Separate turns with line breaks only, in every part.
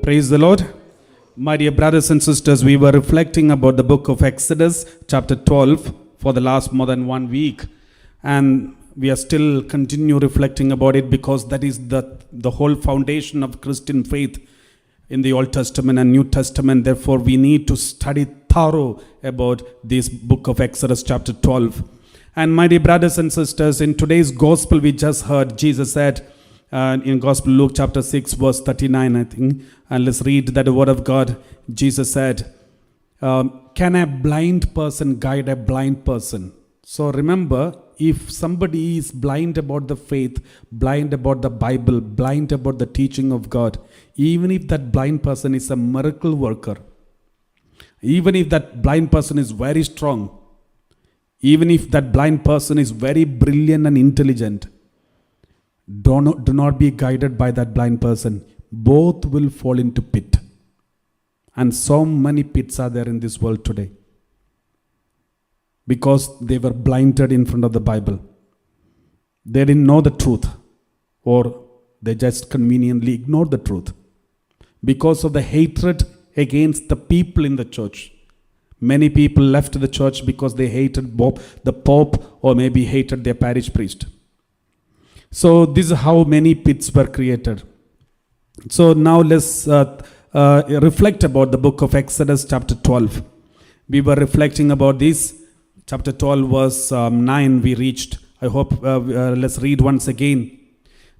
Praise the Lord. My dear brothers and sisters, we were reflecting about the book of Exodus, chapter 12, for the last more than 1 week. And we are still continue reflecting about it because that is the whole foundation of Christian faith in the Old Testament and New Testament. Therefore, we need to study thorough about this book of Exodus, chapter 12. And my dear brothers and sisters, in today's gospel we just heard, Jesus said, in Gospel Luke chapter 6 verse 39, I think, and let's read that word of God. Jesus said, can a blind person guide a blind person? So remember, if somebody is blind about the faith, blind about the Bible, blind about the teaching of God, even if that blind person is a miracle worker, even if that blind person is very strong, even if that blind person is very brilliant and intelligent, do not be guided by that blind person. Both will fall into pit. And so many pits are there in this world today. Because they were blinded in front of the Bible. They didn't know the truth. Or they just conveniently ignored the truth. Because of the hatred against the people in the church. Many people left the church because they hated the Pope or maybe hated their parish priest. So this is how many pits were created. So now let's reflect about the book of Exodus chapter 12. We were reflecting about this. Chapter 12 verse 9 we reached. I hope let's read once again.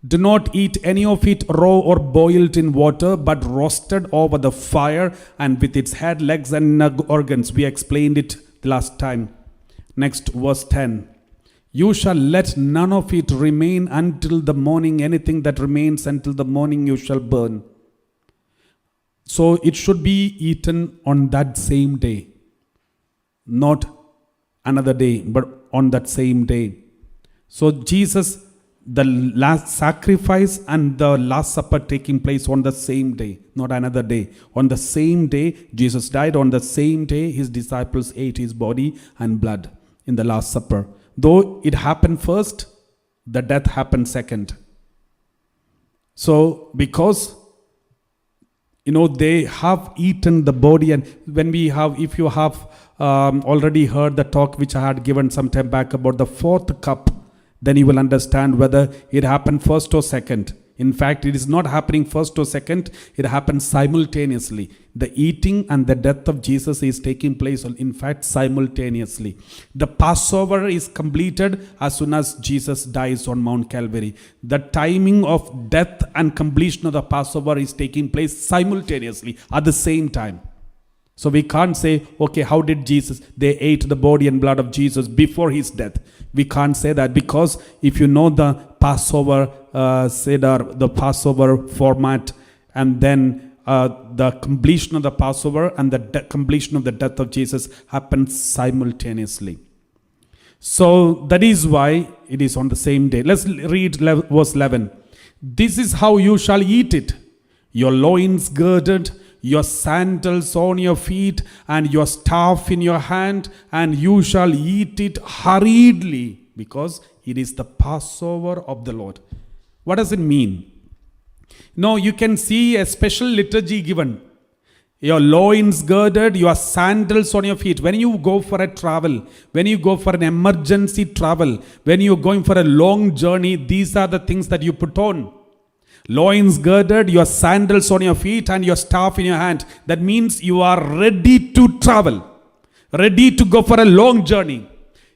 Do not eat any of it raw or boiled in water, but roasted over the fire and with its head, legs and organs. We explained it the last time. Next, verse 10. You shall let none of it remain until the morning. Anything that remains until the morning you shall burn. So it should be eaten on that same day. Not another day, but on that same day. So Jesus, the last sacrifice and the Last Supper taking place on the same day, not another day. On the same day, Jesus died. On the same day, his disciples ate his body and blood in the Last Supper. Though it happened first, the death happened second. So, because, they have eaten the body, and if you have already heard the talk which I had given some time back about the fourth cup, then you will understand whether it happened first or second. In fact, it is not happening first or second, it happens simultaneously. The eating and the death of Jesus is taking place, in fact, simultaneously. The Passover is completed as soon as Jesus dies on Mount Calvary. The timing of death and completion of the Passover is taking place simultaneously at the same time. So we can't say, okay, how did they ate the body and blood of Jesus before his death. We can't say that, because if you know the Passover Seder, the Passover format, and then the completion of the Passover and the completion of the death of Jesus happens simultaneously. So that is why it is on the same day. Let's read verse 11. This is how you shall eat it. Your loins girded, your sandals on your feet, and your staff in your hand, and you shall eat it hurriedly, because it is the Passover of the Lord. What does it mean? No, you can see a special liturgy given. Your loins girded, your sandals on your feet. When you go for a travel, when you go for an emergency travel, when you're going for a long journey, these are the things that you put on. Loins girded, your sandals on your feet, and your staff in your hand. That means you are ready to travel, ready to go for a long journey.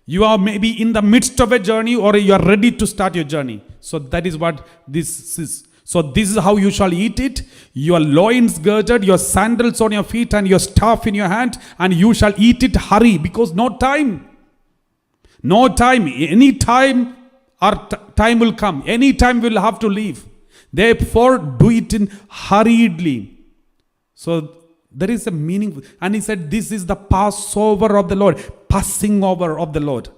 You are maybe in the midst of a journey, or you are ready to start your journey. So that is what this is. So this is how you shall eat it. Your loins girded, your sandals on your feet, and your staff in your hand, and you shall eat it hurry, because no time. No time. Any time our time will come. Any time we will have to leave. Therefore, do it in hurriedly. So there is a meaning. And he said, this is the Passover of the Lord. Passing over of the Lord.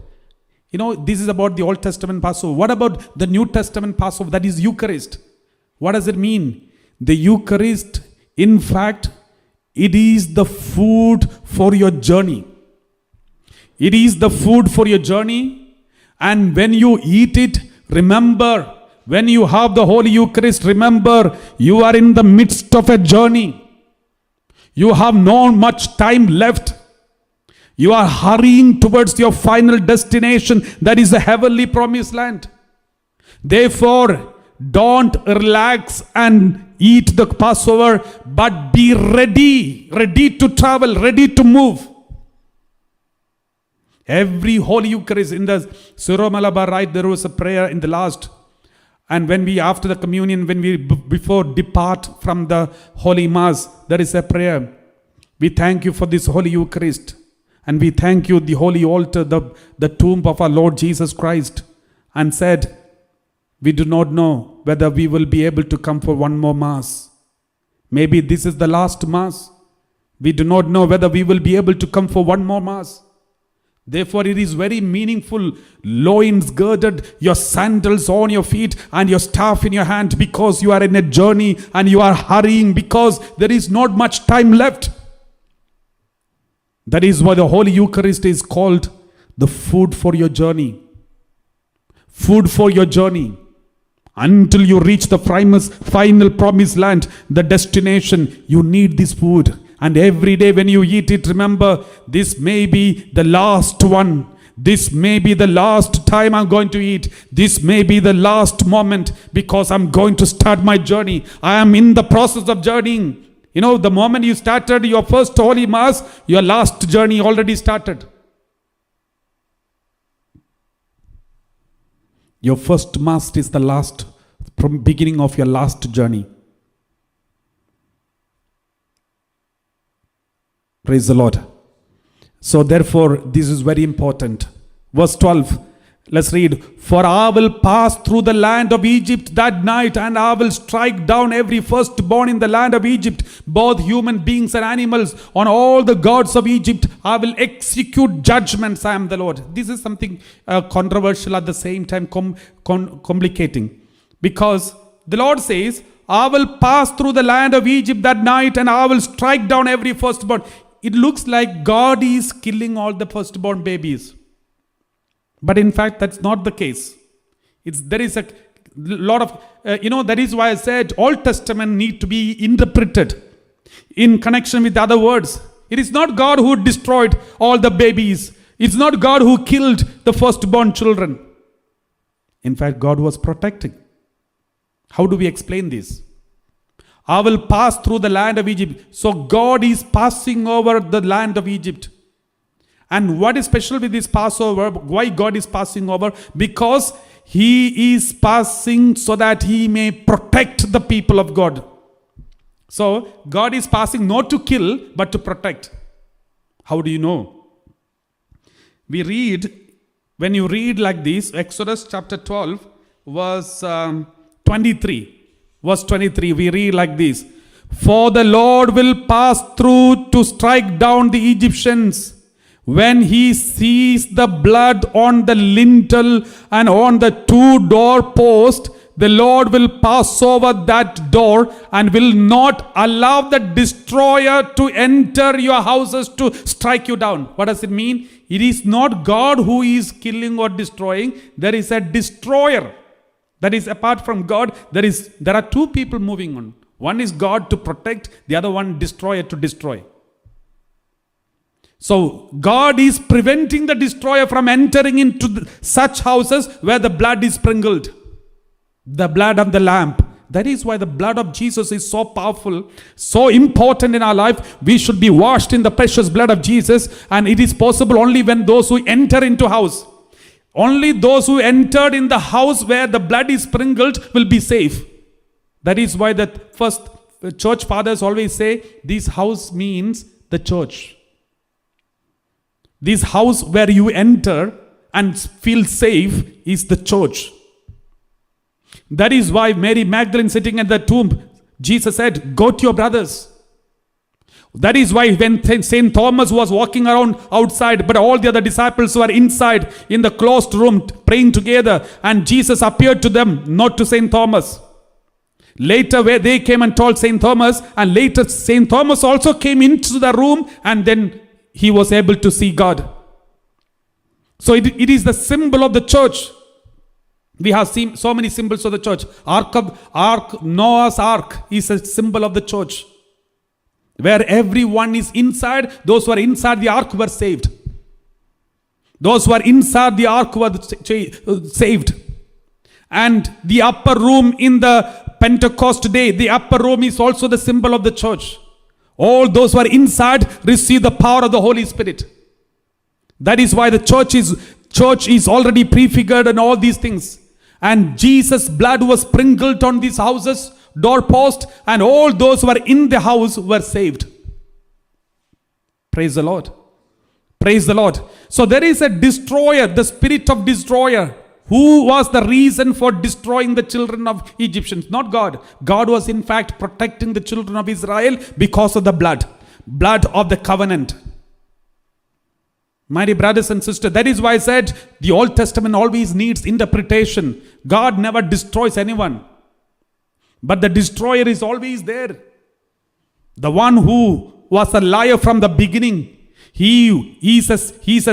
This is about the Old Testament Passover. What about the New Testament Passover? That is Eucharist. What does it mean? The Eucharist, in fact, it is the food for your journey. It is the food for your journey. And when you eat it, remember when you have the Holy Eucharist, remember you are in the midst of a journey. You have not much time left. You are hurrying towards your final destination, that is the heavenly promised land. Therefore, don't relax and eat the Passover, but be ready to travel, ready to move. Every Holy Eucharist in the Syro-Malabar Rite, there was a prayer in the last. And when we, after the communion, when we before depart from the Holy Mass, there is a prayer. We thank you for this Holy Eucharist. And we thank you, the Holy Altar, the tomb of our Lord Jesus Christ. And said, we do not know whether we will be able to come for one more Mass. Maybe this is the last Mass. We do not know whether we will be able to come for one more Mass. Therefore, it is very meaningful. Loins girded, your sandals on your feet, and your staff in your hand, because you are in a journey and you are hurrying, because there is not much time left. That is why the Holy Eucharist is called the food for your journey. Food for your journey. Until you reach the final promised land, the destination, you need this food. And every day when you eat it, remember, this may be the last one. This may be the last time I'm going to eat. This may be the last moment, because I'm going to start my journey. I am in the process of journeying. You know, the moment you started your first Holy Mass, your last journey already started. Your first Mass is the last, from beginning of your last journey. Praise the Lord. So therefore, this is very important. Verse 12, let's read. For I will pass through the land of Egypt that night, and I will strike down every firstborn in the land of Egypt, both human beings and animals. On all the gods of Egypt I will execute judgments. I am the Lord. This is something controversial, at the same time complicating. Because the Lord says, I will pass through the land of Egypt that night, and I will strike down every firstborn. It looks like God is killing all the firstborn babies. But in fact, that's not the case. There is a lot of, that is why I said Old Testament need to be interpreted in connection with other words. It is not God who destroyed all the babies. It's not God who killed the firstborn children. In fact, God was protecting. How do we explain this? I will pass through the land of Egypt. So God is passing over the land of Egypt. And what is special with this Passover? Why God is passing over? Because He is passing so that He may protect the people of God. So God is passing not to kill, but to protect. How do you know? We read, when you read like this, Exodus chapter 12, verse 23. Verse 23, we read like this. For the Lord will pass through to strike down the Egyptians. When He sees the blood on the lintel and on the two doorposts, the Lord will pass over that door and will not allow the destroyer to enter your houses to strike you down. What does it mean? It is not God who is killing or destroying. There is a destroyer. That is, apart from God, there are two people moving on. One is God to protect, the other one destroyer to destroy. So God is preventing the destroyer from entering into such houses where the blood is sprinkled. The blood of the Lamb. That is why the blood of Jesus is so powerful, so important in our life. We should be washed in the precious blood of Jesus, and it is possible only when those who enter into house. Only those who entered in the house where the blood is sprinkled will be safe. That is why the first church fathers always say, this house means the church. This house where you enter and feel safe is the church. That is why Mary Magdalene sitting at the tomb, Jesus said, go to your brothers. That is why when St. Thomas was walking around outside, but all the other disciples were inside in the closed room praying together, and Jesus appeared to them, not to St. Thomas. Later where they came and told St. Thomas, and later St. Thomas also came into the room, and then he was able to see God. So it is the symbol of the church. We have seen so many symbols of the church. Noah's ark is a symbol of the church. Where everyone is inside, those who are inside the ark were saved. Those who are inside the ark were saved. And the upper room in the Pentecost day, the upper room is also the symbol of the church. All those who are inside receive the power of the Holy Spirit. That is why the church is already prefigured and all these things. And Jesus' blood was sprinkled on these houses, doorpost, and all those who were in the house were saved. Praise the Lord. Praise the Lord. So there is a destroyer, the spirit of destroyer. Who was the reason for destroying the children of Egyptians? Not God. God was in fact protecting the children of Israel because of the blood of the covenant. My dear brothers and sisters, that is why I said the Old Testament always needs interpretation. God never destroys anyone. But the destroyer is always there. The one who was a liar from the beginning. He's a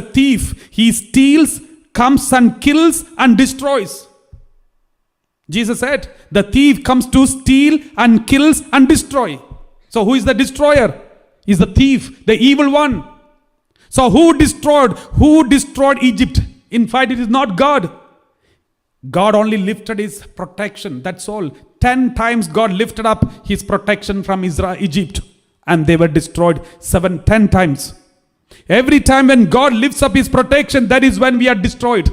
thief. He steals, comes and kills and destroys. Jesus said, the thief comes to steal and kills and destroy. So who is the destroyer? Is the thief, the evil one. So who destroyed Egypt? In fact, it is not God. God only lifted his protection. That's all. 10 times God lifted up his protection from Egypt. And they were destroyed 10 times. Every time when God lifts up his protection, that is when we are destroyed.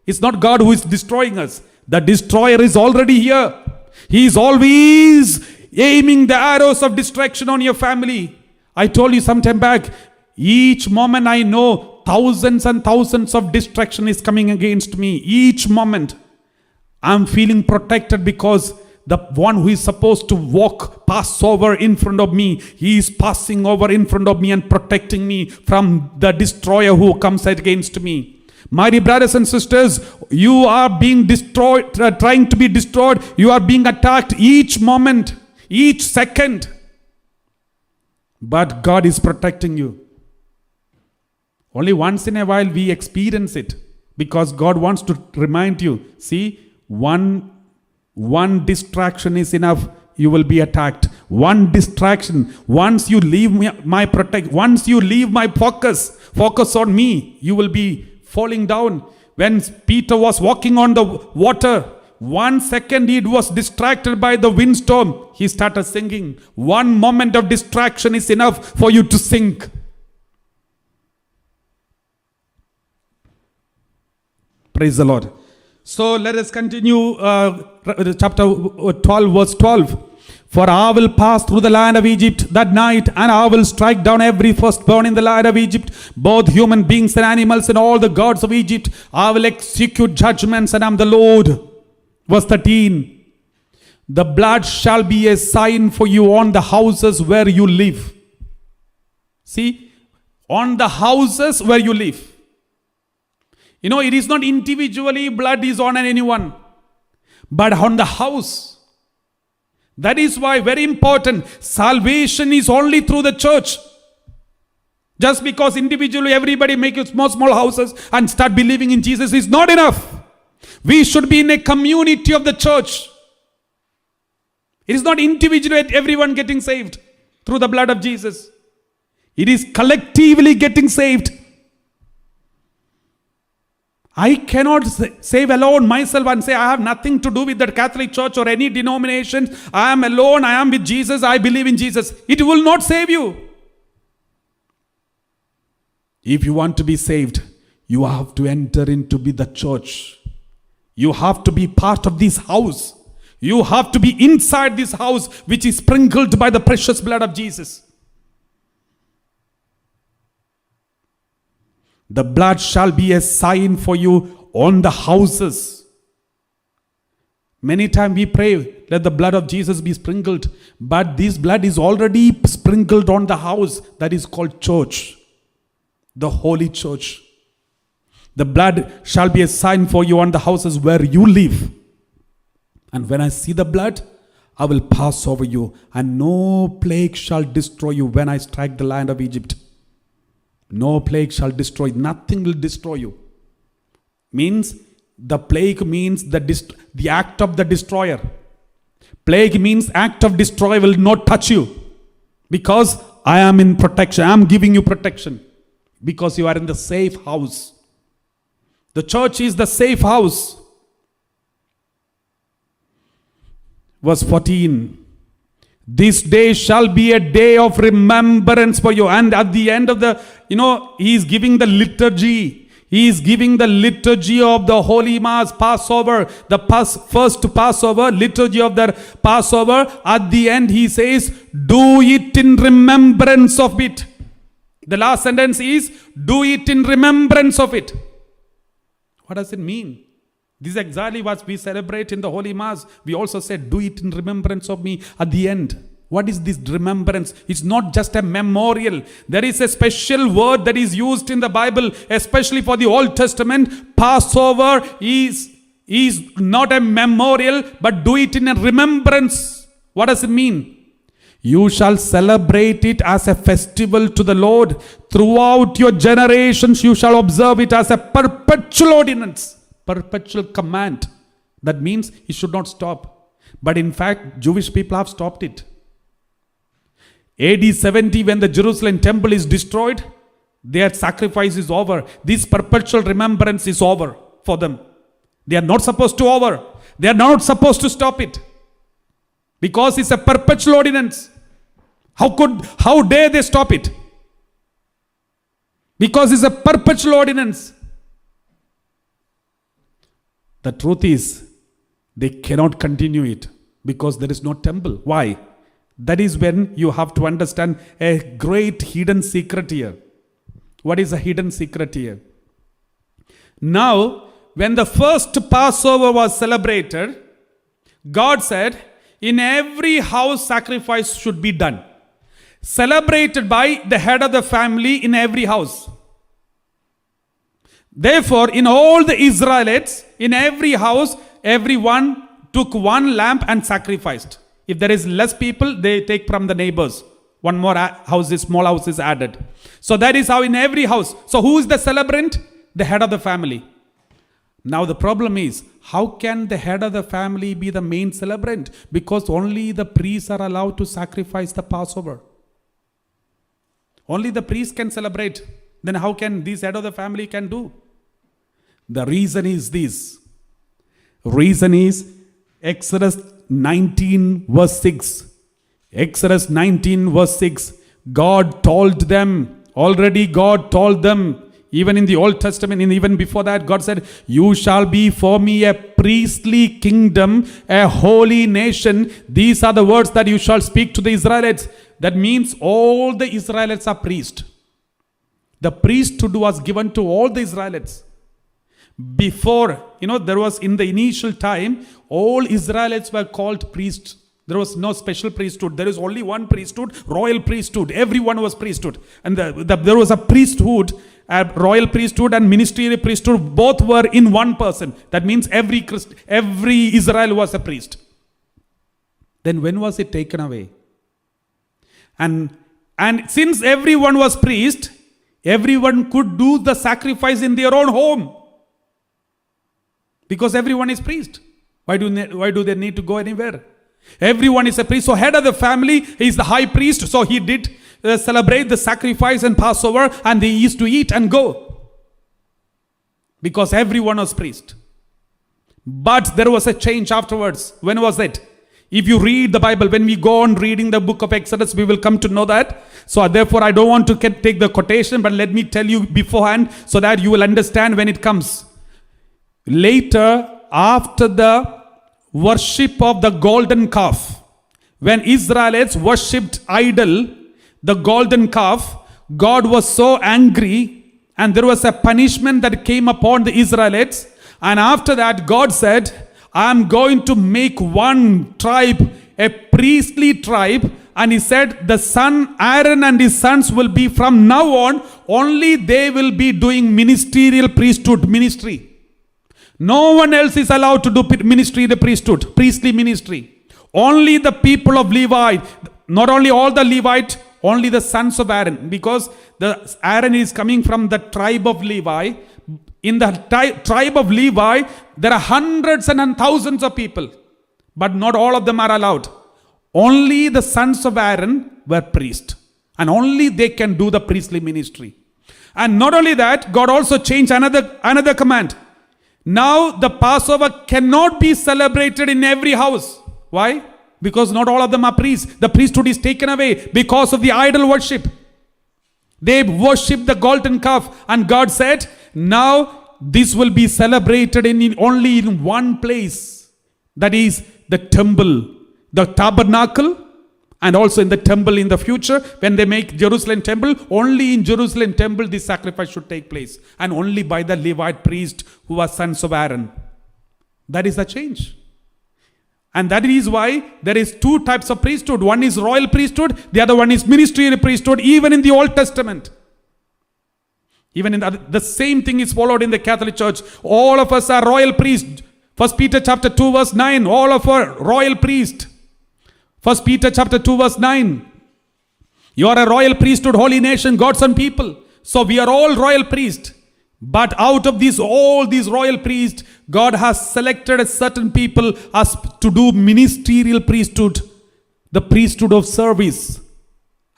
It's not God who is destroying us. The destroyer is already here. He is always aiming the arrows of destruction on your family. I told you some time back, each moment I know thousands and thousands of destruction is coming against me. Each moment I'm feeling protected because the one who is supposed to pass over in front of me, he is passing over in front of me and protecting me from the destroyer who comes against me. My dear brothers and sisters, you are being destroyed, trying to be destroyed. You are being attacked each moment, each second. But God is protecting you. Only once in a while we experience it because God wants to remind you. See, one distraction is enough. You will be attacked. One distraction. Once you leave once you leave my focus on me, you will be falling down. When Peter was walking on the water, 1 second he was distracted by the windstorm. He started singing. One moment of distraction is enough for you to sink. Praise the Lord. So let us continue chapter 12 verse 12. For I will pass through the land of Egypt that night, and I will strike down every firstborn in the land of Egypt, both human beings and animals, and all the gods of Egypt. I will execute judgments, and I am the Lord. Verse 13. The blood shall be a sign for you on the houses where you live. See, on the houses where you live. You know, it is not individually blood is on anyone, but on the house. That is why very important, salvation is only through the church. Just because individually everybody make small houses and start believing in Jesus is not enough. We should be in a community of the church. It is not individually everyone getting saved through the blood of Jesus. It is collectively getting saved. I cannot save alone myself and say I have nothing to do with the Catholic Church or any denomination. I am alone. I am with Jesus. I believe in Jesus. It will not save you. If you want to be saved, you have to enter into the church. You have to be part of this house. You have to be inside this house which is sprinkled by the precious blood of Jesus. The blood shall be a sign for you on the houses. Many times we pray, let the blood of Jesus be sprinkled. But this blood is already sprinkled on the house that is called church. The holy church. The blood shall be a sign for you on the houses where you live. And when I see the blood, I will pass over you. And no plague shall destroy you when I strike the land of Egypt. No plague shall destroy. Nothing will destroy you. Means The plague means the act of the destroyer. Plague means act of destroyer will not touch you. Because I am in protection. I am giving you protection. Because you are in the safe house. The church is the safe house. Verse 14. This day shall be a day of remembrance for you. And at the end of he is giving the liturgy. He is giving the liturgy of the Holy Mass, Passover, the first Passover, liturgy of the Passover. At the end he says, do it in remembrance of it. The last sentence is, do it in remembrance of it. What does it mean? This is exactly what we celebrate in the Holy Mass. We also said, do it in remembrance of me at the end. What is this remembrance? It's not just a memorial. There is a special word that is used in the Bible, especially for the Old Testament. Passover is not a memorial, but do it in a remembrance. What does it mean? You shall celebrate it as a festival to the Lord. Throughout your generations, you shall observe it as a perpetual ordinance, perpetual command. That means it should not stop. But in fact, Jewish people have stopped it. AD 70, when the Jerusalem temple is destroyed, their sacrifice is over. This perpetual remembrance is over for them. They are not supposed to They are not supposed to stop it. Because it's a perpetual ordinance. How dare they stop it? Because it's a perpetual ordinance. The truth is, they cannot continue it because there is no temple. Why? That is when you have to understand a great hidden secret here. What is a hidden secret here? Now, when the first Passover was celebrated, God said, in every house sacrifice should be done. Celebrated by the head of the family in every house. Therefore, in all the Israelites, in every house, everyone took one lamb and sacrificed. If there is less people, they take from the neighbors. One more small house is added. So that is how in every house. So who is the celebrant? The head of the family. Now the problem is, how can the head of the family be the main celebrant? Because only the priests are allowed to sacrifice the Passover. Only the priest can celebrate. Then how can this head of the family can do? The reason is this. Reason is Exodus 19 verse 6. Exodus 19 verse 6. God told them, already God told them, even in the Old Testament, and even before that, God said, you shall be for me a priestly kingdom, a holy nation. These are the words that you shall speak to the Israelites. That means all the Israelites are priests. The priesthood was given to all the Israelites. Before, there was in the initial time, all Israelites were called priests. There was no special priesthood. There is only one priesthood, royal priesthood. Everyone was priesthood. And there was a priesthood, a royal priesthood and ministerial priesthood. Both were in one person. That means every Israel was a priest. Then when was it taken away? And since everyone was priest, everyone could do the sacrifice in their own home. Because everyone is priest. Why do they need to go anywhere? Everyone is a priest. So head of the family is the high priest. So he did celebrate the sacrifice and Passover, and they used to eat and go. Because everyone was priest. But there was a change afterwards. When was it? If you read the Bible, when we go on reading the book of Exodus, we will come to know that. So therefore, I don't want to take the quotation, but let me tell you beforehand so that you will understand when it comes. Later, after the worship of the golden calf, when Israelites worshipped idol, the golden calf, God was so angry, and there was a punishment that came upon the Israelites. And after that, God said, I am going to make one tribe, a priestly tribe. And he said, the son Aaron and his sons will be from now on, only they will be doing ministerial priesthood ministry. No one else is allowed to do ministry, the priesthood, priestly ministry. Only the people of Levi, not only all the Levites, only the sons of Aaron. Because the Aaron is coming from the tribe of Levi. in the tribe of Levi, there are hundreds and thousands of people, but not all of them are allowed. Only the sons of Aaron were priests, and only they can do the priestly ministry. And not only that, God also changed another command. Now the Passover cannot be celebrated in every house. Why? Because not all of them are priests. The priesthood is taken away because of the idol worship. They worship the golden calf, and God said, now this will be celebrated only in one place. That is the temple, the tabernacle, and also in the temple in the future. When they make Jerusalem temple, only in Jerusalem temple this sacrifice should take place, and only by the Levite priest who are sons of Aaron. That is the change. And that is why there is two types of priesthood. One is royal priesthood, the other one is ministerial priesthood, even in the Old Testament. Even in the same thing is followed in the Catholic Church. All of us are royal priests. 1 Peter chapter 2 verse 9, all of our royal priest. 1 Peter chapter 2 verse 9. You are a royal priesthood, holy nation, God's own people. So we are all royal priests. But out of all these royal priests, God has selected a certain people as to do ministerial priesthood, the priesthood of service.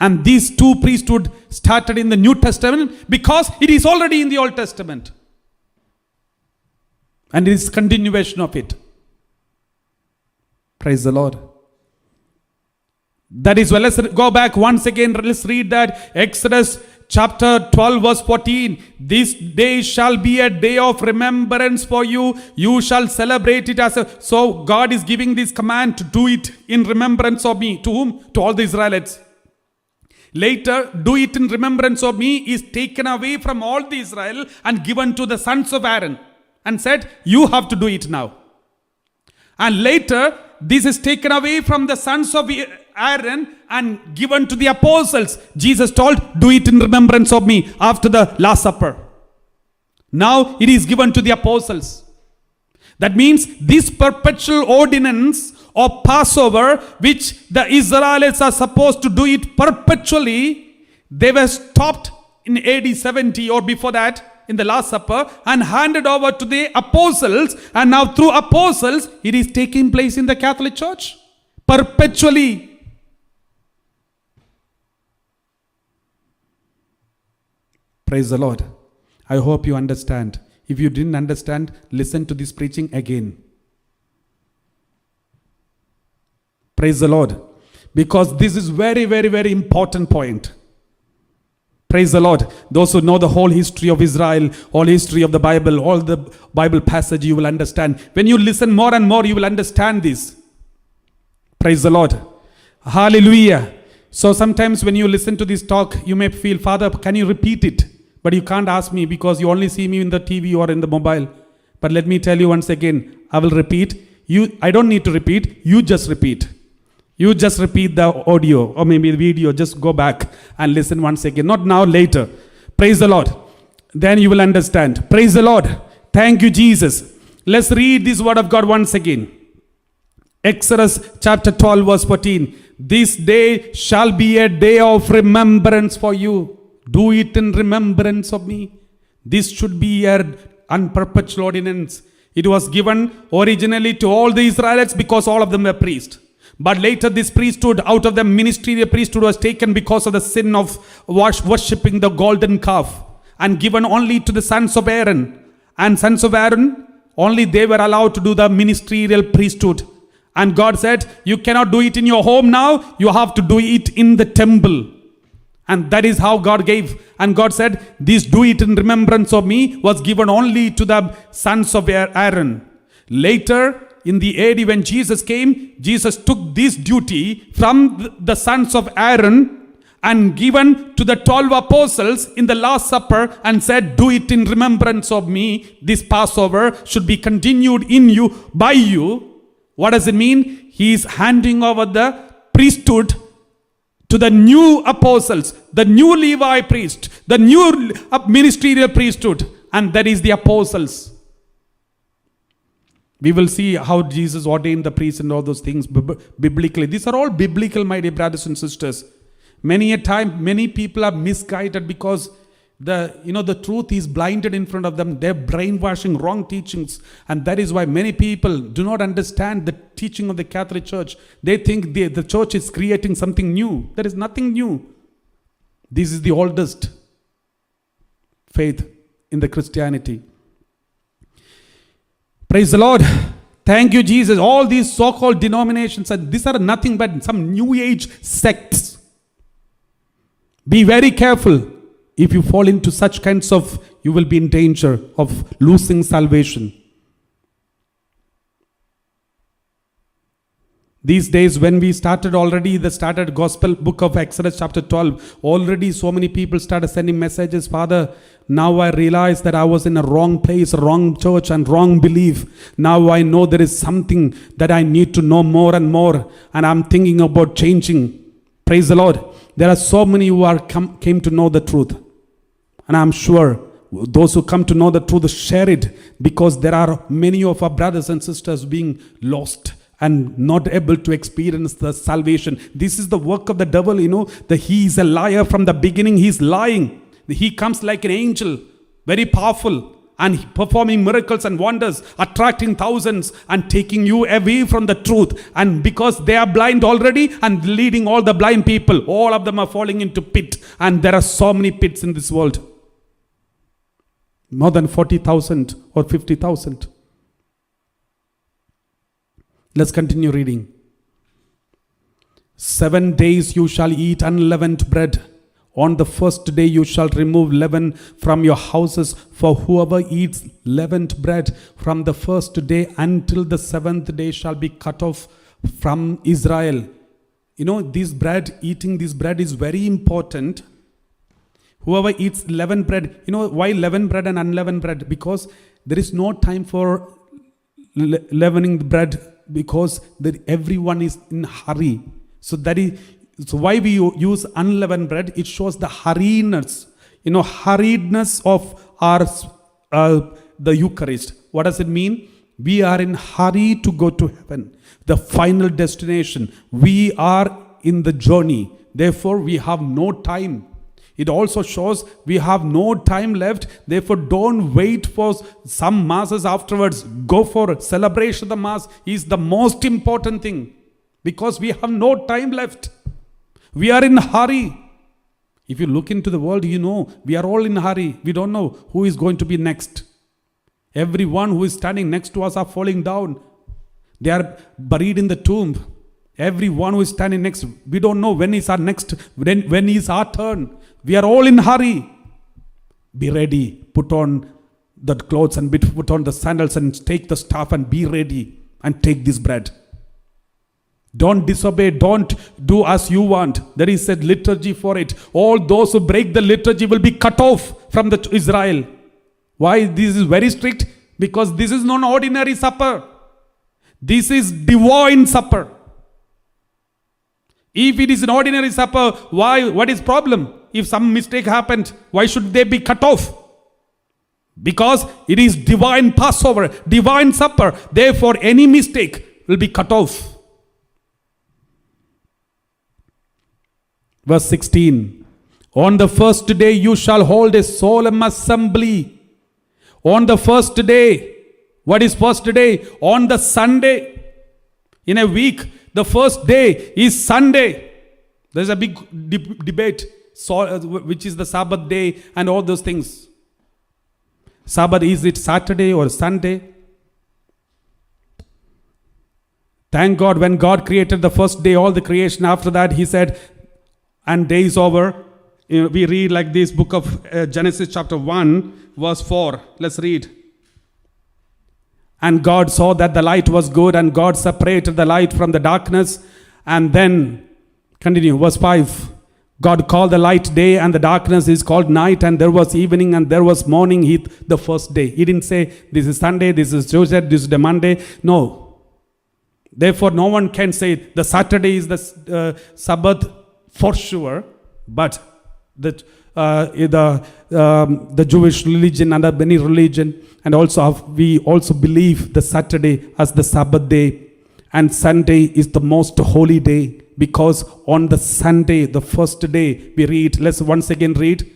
And these two priesthood started in the New Testament because it is already in the Old Testament. And it is continuation of it. Praise the Lord. That is, well, let's go back once again. Let's read that. Exodus chapter 12 verse 14. This day shall be a day of remembrance for you. You shall celebrate it as a... So God is giving this command to do it in remembrance of me. To whom? To all the Israelites. Later, do it in remembrance of me is taken away from all the Israel and given to the sons of Aaron. And said, you have to do it now. And later, this is taken away from the sons of Aaron and given to the apostles. Jesus told, do it in remembrance of me after the Last Supper. Now it is given to the apostles. That means this perpetual ordinance of Passover, which the Israelites are supposed to do it perpetually, they were stopped in AD 70 or before that, in the Last Supper, and handed over to the apostles, and now through apostles it is taking place in the Catholic Church perpetually. Praise the Lord. I hope you understand. If you didn't understand, listen to this preaching again. Praise the Lord. Because this is very, very, very important point. Praise the Lord. Those who know the whole history of Israel, whole history of the Bible, all the Bible passage, you will understand. When you listen more and more, you will understand this. Praise the Lord. Hallelujah. So sometimes when you listen to this talk, you may feel, Father, can you repeat it? But you can't ask me because you only see me in the TV or in the mobile. But let me tell you once again, I will repeat. I don't need to repeat. You just repeat. You just repeat the audio or maybe the video. Just go back and listen once again. Not now, later. Praise the Lord. Then you will understand. Praise the Lord. Thank you, Jesus. Let's read this word of God once again. Exodus chapter 12 verse 14. This day shall be a day of remembrance for you. Do it in remembrance of me. This should be an unperpetual ordinance. It was given originally to all the Israelites because all of them were priests. But later this priesthood, out of the ministerial priesthood, was taken because of the sin of worshipping the golden calf and given only to the sons of Aaron. And sons of Aaron, only they were allowed to do the ministerial priesthood. And God said, you cannot do it in your home now, you have to do it in the temple. And that is how God gave. And God said, this do it in remembrance of me was given only to the sons of Aaron. Later, in the AD when Jesus came, Jesus took this duty from the sons of Aaron and given to the 12 apostles in the Last Supper and said, do it in remembrance of me. This Passover should be continued in you, by you. What does it mean? He is handing over the priesthood to the new apostles, the new Levi priest, the new ministerial priesthood, and that is the apostles. We will see how Jesus ordained the priests and all those things biblically. These are all biblical, my dear brothers and sisters. Many a time, many people are misguided because The truth is blinded in front of them. They're brainwashing wrong teachings. And that is why many people do not understand the teaching of the Catholic Church. They think the church is creating something new. There is nothing new. This is the oldest faith in the Christianity. Praise the Lord. Thank you, Jesus. All these so-called denominations, these are nothing but some new age sects. Be very careful. If you fall into such kinds of, you will be in danger of losing salvation. These days when we started the gospel book of Exodus chapter 12, already so many people started sending messages. Father, now I realize that I was in a wrong place, wrong church and wrong belief. Now I know there is something that I need to know more and more. And I'm thinking about changing. Praise the Lord. There are so many who came to know the truth. And I'm sure those who come to know the truth share it, because there are many of our brothers and sisters being lost and not able to experience the salvation. This is the work of the devil, that he is a liar from the beginning. He's lying. He comes like an angel, very powerful, and performing miracles and wonders, attracting thousands and taking you away from the truth. And because they are blind already and leading all the blind people, all of them are falling into pit. And there are so many pits in this world. More than 40,000 or 50,000. Let's continue reading. 7 days you shall eat unleavened bread. On the first day you shall remove leaven from your houses. For whoever eats leavened bread from the first day until the 7th day shall be cut off from Israel. Eating this bread is very important. Whoever eats leavened bread, why leavened bread and unleavened bread? Because there is no time for leavening the bread, because everyone is in hurry. So why we use unleavened bread. It shows the hurriedness, hurriedness of the Eucharist. What does it mean? We are in hurry to go to heaven, the final destination. We are in the journey. Therefore, we have no time. It also shows we have no time left. Therefore, don't wait for some masses afterwards. Go for celebration of the mass is the most important thing, because we have no time left. We are in a hurry. If you look into the world, we are all in a hurry. We don't know who is going to be next. Everyone who is standing next to us are falling down. They are buried in the tomb. Everyone who is standing next, we don't know when is our next, when is our turn. We are all in a hurry. Be ready. Put on the clothes and put on the sandals and take the staff and be ready and take this bread. Don't disobey. Don't do as you want. There is a liturgy for it. All those who break the liturgy will be cut off from Israel. Why this is very strict? Because this is not an ordinary supper. This is divine supper. If it is an ordinary supper, why? What is problem? If some mistake happened, why should they be cut off? Because it is divine Passover, divine supper. Therefore, any mistake will be cut off. Verse 16. On the first day you shall hold a solemn assembly. On the first day. What is first day? On the Sunday. In a week, the first day is Sunday. There's a big debate, which is the Sabbath day and all those things. Sabbath, is it Saturday or Sunday? Thank God, when God created the first day, all the creation, after that he said, and day is over. We read like this book of Genesis chapter 1 verse 4. Let's read. And God saw that the light was good, and God separated the light from the darkness. And then, continue, verse 5. God called the light day, and the darkness is called night, and there was evening, and there was morning, the first day. He didn't say, this is Sunday, this is Tuesday, this is the Monday. No. Therefore, no one can say the Saturday is the Sabbath for sure, but the Jewish religion and many religion, and also we also believe the Saturday as the Sabbath day, and Sunday is the most holy day, because on the Sunday, the first day, we read, let's once again read,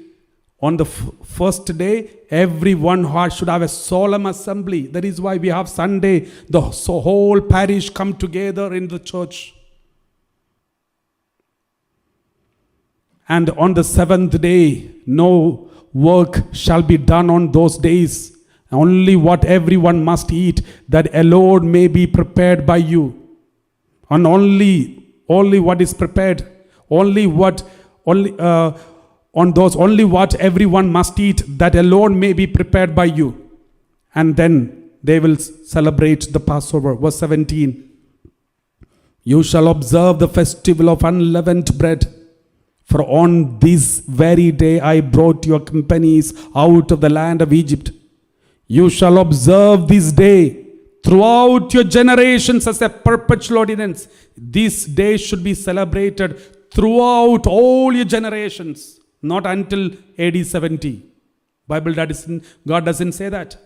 On the first day, everyone should have a solemn assembly. That is why we have Sunday. The whole parish come together in the church. And on the seventh day, no work shall be done on those days. Only what everyone must eat, that alone may be prepared by you. And only what is prepared, only what everyone must eat, that alone may be prepared by you. And then they will celebrate the Passover. Verse 17. You shall observe the festival of unleavened bread. For on this very day I brought your companies out of the land of Egypt. You shall observe this day throughout your generations as a perpetual ordinance. This day should be celebrated throughout all your generations, not until AD 70. God doesn't say that.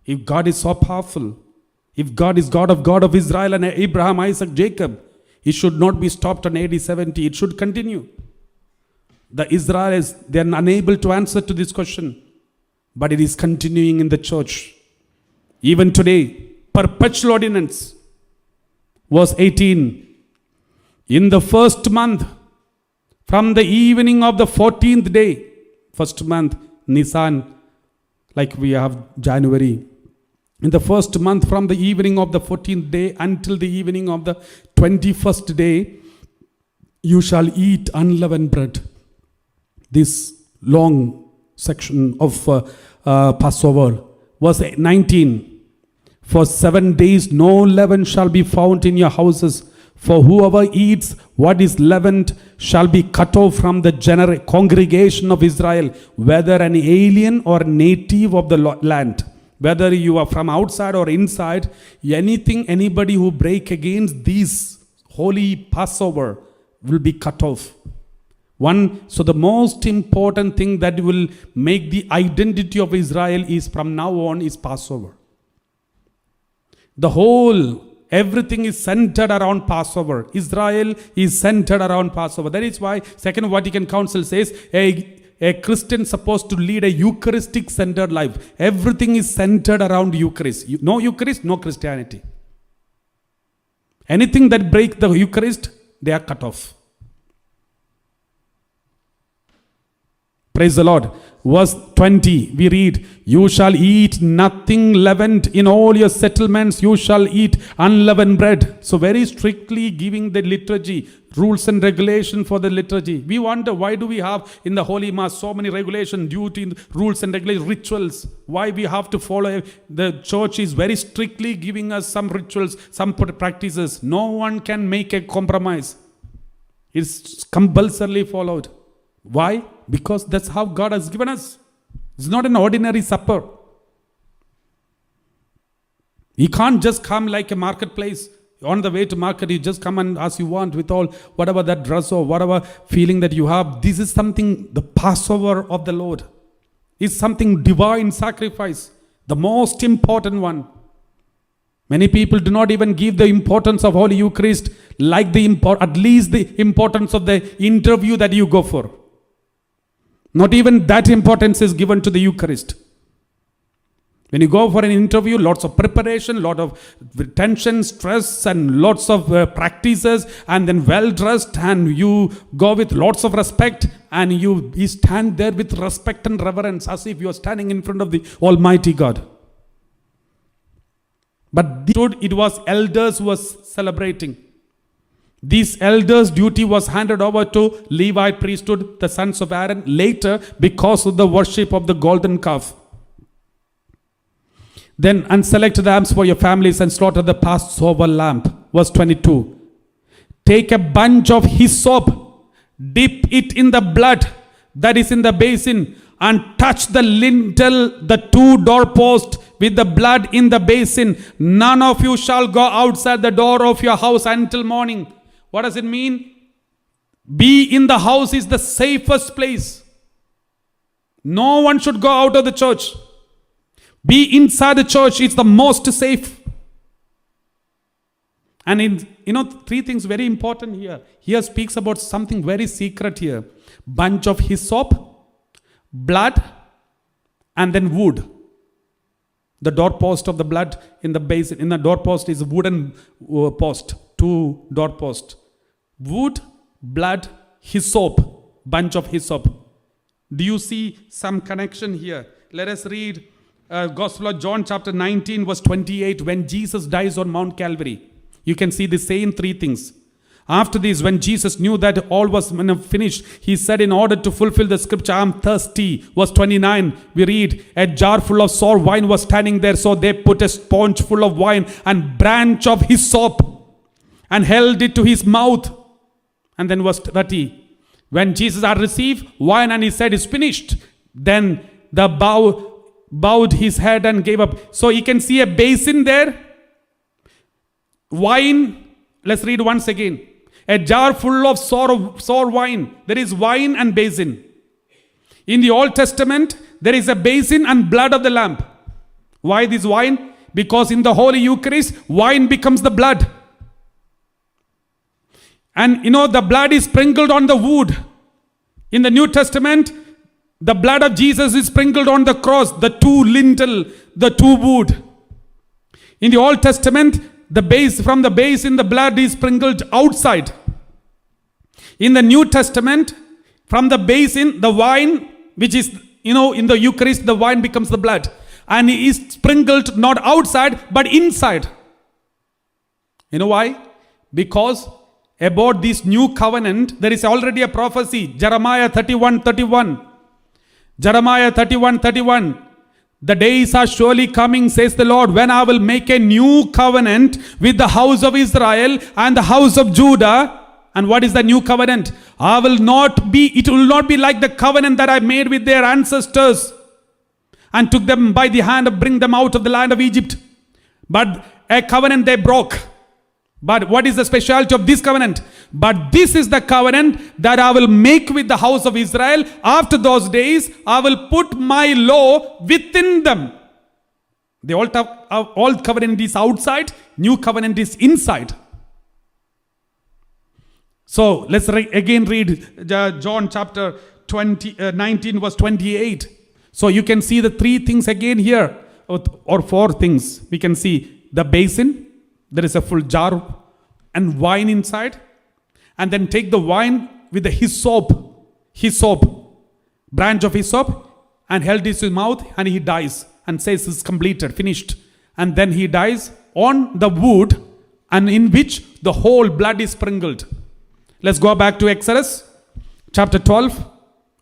If God is so powerful, if God is God of Israel and Abraham, Isaac, Jacob, it should not be stopped on AD 70. It should continue. The Israelites, they are unable to answer to this question, but it is continuing in the church. Even today, perpetual ordinance. Verse 18. In the first month, from the evening of the 14th day, first month, Nisan, like we have January. In the first month, from the evening of the 14th day until the evening of the 21st day, you shall eat unleavened bread. This long section of Passover. Verse 19. For 7 days no leaven shall be found in your houses. For whoever eats what is leavened shall be cut off from the congregation of Israel, whether an alien or native of the land. Whether you are from outside or inside, anybody who break against these holy Passover will be cut off. So the most important thing that will make the identity of Israel is from now on is Passover. Everything is centered around Passover. Israel is centered around Passover. That is why Second Vatican Council says a Christian is supposed to lead a Eucharistic centered life. Everything is centered around Eucharist. No Eucharist, no Christianity. Anything that breaks the Eucharist, they are cut off. Praise the Lord. Verse 20, we read, you shall eat nothing leavened in all your settlements. You shall eat unleavened bread. So very strictly giving the liturgy, rules and regulation for the liturgy. We wonder, why do we have in the Holy Mass so many regulations, duty, rules and regulation, rituals? Why we have to follow? The church is very strictly giving us some rituals, some practices. No one can make a compromise. It's compulsorily followed. Why? Because that's how God has given us. It's not an ordinary supper. You can't just come like a marketplace. On the way to market, you just come and as you want with all whatever that dress or whatever feeling that you have. This is something, the Passover of the Lord. It's something divine sacrifice. The most important one. Many people do not even give the importance of Holy Eucharist like at least the importance of the interview that you go for. Not even that importance is given to the Eucharist. When you go for an interview, lots of preparation, lot of tension, stress, and lots of practices, and then well-dressed, and you go with lots of respect, and you stand there with respect and reverence as if you are standing in front of the Almighty God. But it was elders who was celebrating. These elders' duty was handed over to Levite priesthood, the sons of Aaron, later because of the worship of the golden calf. Then unselect the lambs for your families and slaughter the Passover lamb. Verse 22. Take a bunch of hyssop, dip it in the blood that is in the basin, and touch the lintel, the two doorposts with the blood in the basin. None of you shall go outside the door of your house until morning. What does it mean? Be in the house is the safest place. No one should go out of the church. Be inside the church, it's the most safe. And three things very important here. Here speaks about something very secret here. Bunch of hyssop, blood, and then wood. The doorpost of the blood in the basin, in the doorpost is a wooden post, 2 doorposts. Wood, blood, hyssop, bunch of hyssop. Do you see some connection here? Let us read Gospel of John chapter 19 verse 28. When Jesus dies on Mount Calvary, you can see the same 3 things. After this, when Jesus knew that all was finished, he said, in order to fulfill the scripture, I am thirsty. Verse 29, we read, a jar full of sour wine was standing there. So they put a sponge full of wine and branch of hyssop and held it to his mouth. And then verse 30, when Jesus had received wine and he said, it's finished, then the bowed his head and gave up. So you can see a basin there. Wine, let's read once again. A jar full of sour wine. There is wine and basin. In the Old Testament, there is a basin and blood of the lamb. Why this wine? Because in the Holy Eucharist, wine becomes the blood. And the blood is sprinkled on the wood. In the New Testament, the blood of Jesus is sprinkled on the cross, the 2 lintel, the 2 wood. In the Old Testament, from the basin, the blood is sprinkled outside. In the New Testament, from the basin, the wine, which is, in the Eucharist, the wine becomes the blood. And it is sprinkled not outside, but inside. You know why? Because about this new covenant, there is already a prophecy. Jeremiah 31:31. Jeremiah 31:31. The days are surely coming, says the Lord, when I will make a new covenant with the house of Israel and the house of Judah. And what is the new covenant? It will not be like the covenant that I made with their ancestors and took them by the hand to bring them out of the land of Egypt. But a covenant they broke. But what is the specialty of this covenant? But this is the covenant that I will make with the house of Israel. After those days, I will put my law within them. The old covenant is outside, new covenant is inside. So let's again read John chapter 19 verse 28. So you can see the 3 things again here, or 4 things. We can see the basin. There is a full jar and wine inside. And then take the wine with the hyssop, branch of hyssop, and held it to his mouth, and he dies and says it's completed, finished. And then he dies on the wood, and in which the whole blood is sprinkled. Let's go back to Exodus chapter 12.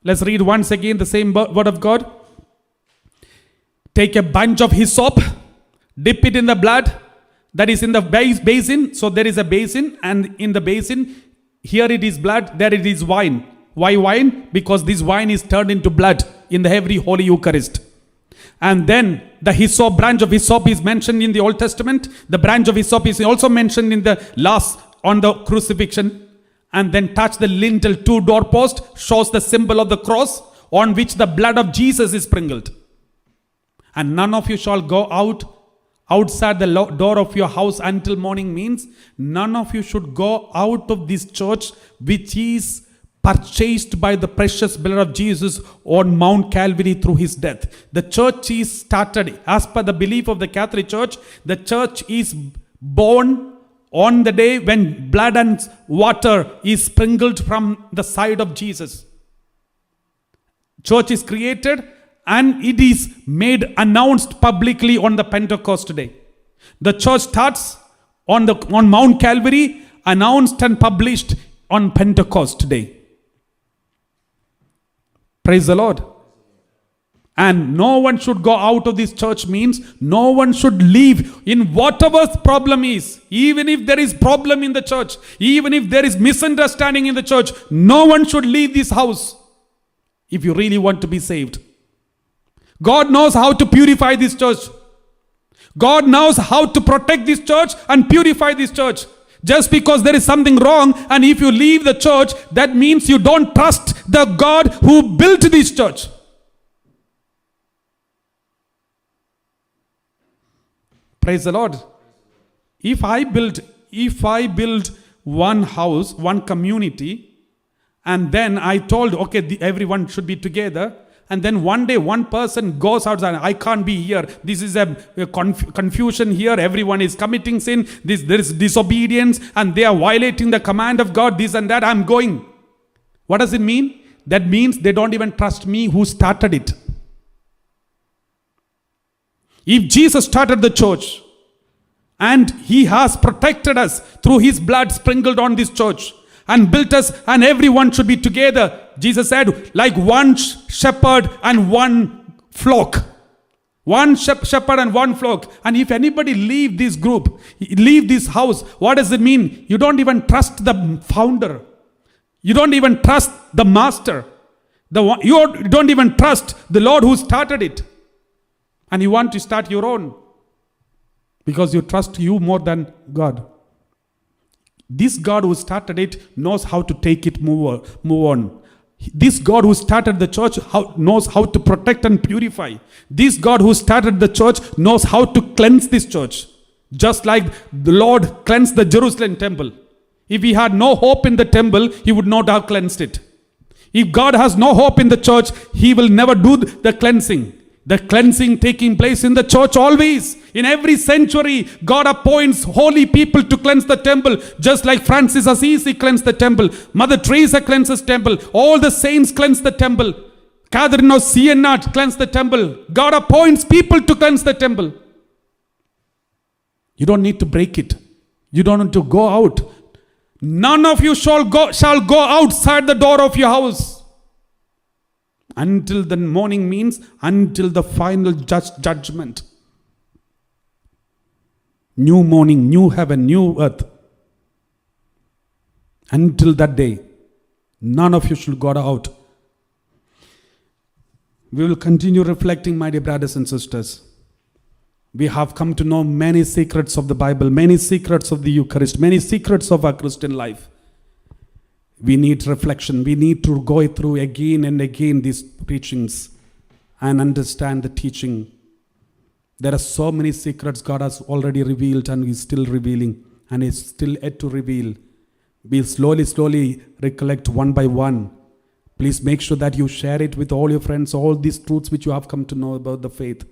Let's read once again the same word of God. Take a bunch of hyssop, dip it in the blood that is in the basin. So there is a basin, and in the basin, here it is blood, there it is wine. Why wine? Because this wine is turned into blood in the every Holy Eucharist. And then the hyssop, branch of hyssop is mentioned in the Old Testament. The branch of hyssop is also mentioned in the last on the crucifixion. And then touch the lintel, 2 doorposts, shows the symbol of the cross on which the blood of Jesus is sprinkled. And none of you shall go outside the door of your house until morning means none of you should go out of this church which is purchased by the precious blood of Jesus on Mount Calvary through his death. The church is started as per the belief of the Catholic Church. The church is born on the day when blood and water is sprinkled from the side of Jesus. Church is created and it is made announced publicly on the Pentecost day. The church starts on Mount Calvary, announced and published on Pentecost day. Praise the Lord. And no one should go out of this church means no one should leave in whatever problem is. Even if there is problem in the church, even if there is misunderstanding in the church, no one should leave this house if you really want to be saved. God knows how to purify this church. God knows how to protect this church and purify this church. Just because there is something wrong and if you leave the church, that means you don't trust the God who built this church. Praise the Lord. If I build one house, one community, and then I told, okay, everyone should be together, And then one day one person goes outside, I can't be here. This is a confusion here. Everyone is committing sin. There is disobedience and they are violating the command of God, this and that. I'm going. What does it mean? That means they don't even trust me who started it. If Jesus started the church and he has protected us through his blood sprinkled on this church and built us, and everyone should be together, Jesus said, like one shepherd and one flock. One shepherd and one flock. And if anybody leave this group, leave this house, what does it mean? You don't even trust the founder. You don't even trust the master. You don't even trust the Lord who started it. And you want to start your own. Because you trust you more than God. This God who started it knows how to take it, move on. This God who started the church knows how to protect and purify. This God who started the church knows how to cleanse this church. Just like the Lord cleansed the Jerusalem temple. If he had no hope in the temple, he would not have cleansed it. If God has no hope in the church, he will never do the cleansing. The cleansing taking place in the church always. In every century, God appoints holy people to cleanse the temple. Just like Francis Assisi cleansed the temple. Mother Teresa cleanses temple. All the saints cleanse the temple. Catherine of Siena cleansed the temple. God appoints people to cleanse the temple. You don't need to break it. You don't need to go out. None of you shall go outside the door of your house. Until the morning means until the final judgment. New morning, new heaven, new earth. Until that day, none of you should go out. We will continue reflecting, my dear brothers and sisters. We have come to know many secrets of the Bible, many secrets of the Eucharist, many secrets of our Christian life. We need reflection. We need to go through again and again these preachings and understand the teaching. There are so many secrets God has already revealed and is still revealing and is still yet to reveal. We'll slowly recollect one by one. Please make sure that you share it with all your friends, all these truths which you have come to know about the faith.